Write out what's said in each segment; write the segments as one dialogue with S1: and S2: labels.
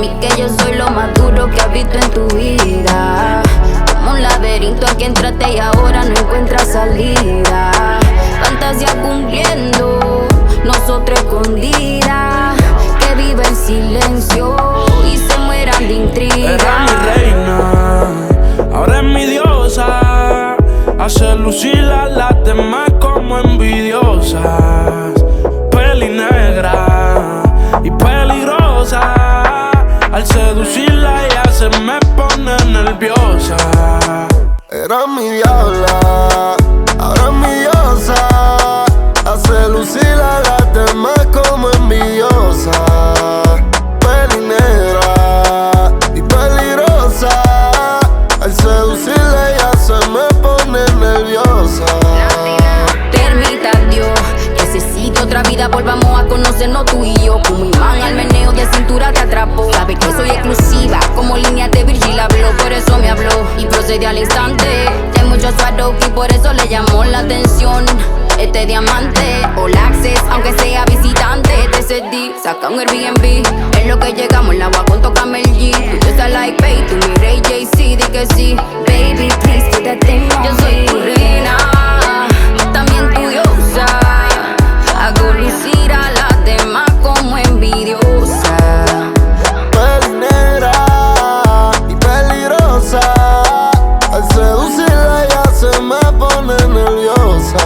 S1: mí que yo soy lo más duro que has visto en tu vida. Como un laberinto al que entraste y ahora no encuentras salida. Fantasía cumpliendo, nosotros escondidas, que vive en silencio y se mueran de intriga.
S2: Era mi reina, ahora es mi diosa. Hace lucir a las demás como envidiosas. Peli negra y peligrosa. Al seducirla ella se me pone nerviosa.
S3: Era mi diabla, ahora es mi diosa. Hace lucir a las demás como envidiosa. Peli negra y peligrosa. Al seducirla ella se me pone nerviosa.
S1: Termita Dios, necesito otra vida, volvamos a conocernos tú y yo. Como imán al meneo de cintura te atrapó. Sabe que soy exclusiva, como líneas de Virgil habló. Por eso me habló y procede al instante. De mucho Swarovski, por eso le llamó la atención este diamante. All access, aunque sea visitante. TCD, saca un Airbnb. Es lo que llegamos, la agua con toca Mel G. Tú estás like babe, tú mi Ray J.C. Di que sí, baby, please put that thing on. Yo soy tu reina, también tu diosa. Hago lucir a las demás como envidiosa.
S3: Peli negra y peligrosa. Al seducirla ella se me pone nerviosa.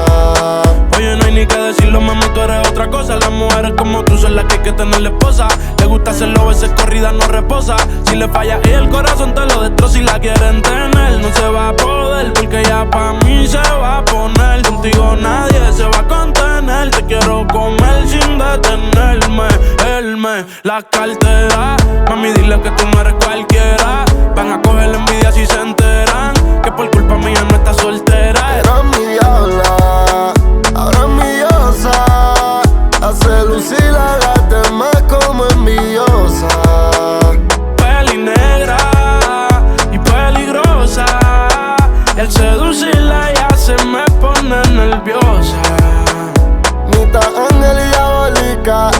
S2: Oye, no hay ni que decirlo, mami, tú eres otra cosa. Las mujeres como tú son las que hay que tenerle esposa. Le gusta hacerlo, veces corrida no reposa. Si le falla y el corazón te lo destroza. Si la quieren tener, no se va a poder, porque ya pa' mí se va a poner. Contigo nadie se va a contener. Te quiero comer sin detenerme. Él me la cartera. Mami, dile que tú no eres cualquiera. Van a coger la envidia si se enteran que por culpa mía no está soltera.
S3: Era mi diabla, ahora es mi diosa. Hace lucir a las demás como envidiosa.
S2: Peli negra y peligrosa. Y al seducirla ya se me pone nerviosa.
S3: Mitad ángel y diabólica.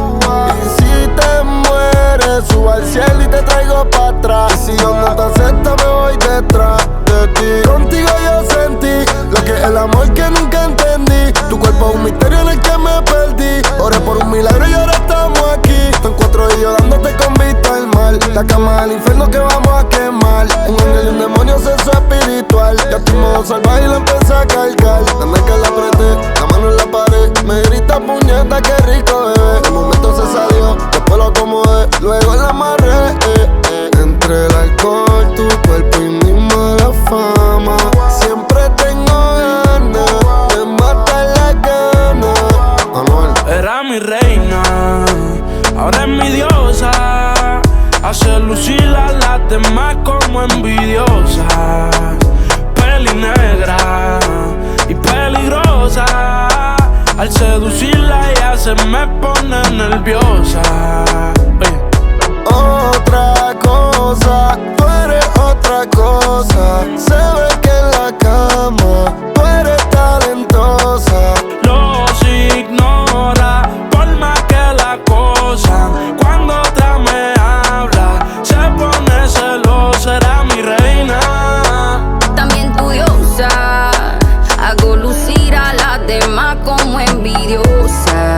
S3: Y si te mueres, subo al cielo y te traigo pa' atrás. Y si yo no te acepto, me voy detrás de ti. Contigo yo sentí lo que es el amor que nunca entendí. Tu cuerpo es un misterio en el que me perdí. Oré por un milagro y ahora estamos aquí. Son 4 y yo dándote con vista al mal. La cama del infierno que vamos a quemar. Un ángel y un demonio, sexo espiritual. Ya tu modo salvaje y la empecé a cargar. Dame que la apreté, la mano en la pared. Me grita puñeta, qué rico bebé. De momento se salió, después lo acomodé. Luego la amarré, Entre el alcohol, tu cuerpo y mi mala fama. Siempre tengo ganas de matar la gana. Amor.
S2: Era mi reina, ahora es mi diosa. Hace lucir a las demás como envidiosas. Peli negra y peligrosa. Al seducirla ella se me pone nerviosa.
S3: Otra cosa, tú eres otra cosa. Se ve que en la cama tú eres talentosa.
S2: Los ignora por más que la acosan. Cuando otra me habla se pone celosa. Era mi reina,
S1: También tu diosa. Hago lucir a las demás como envidiosa.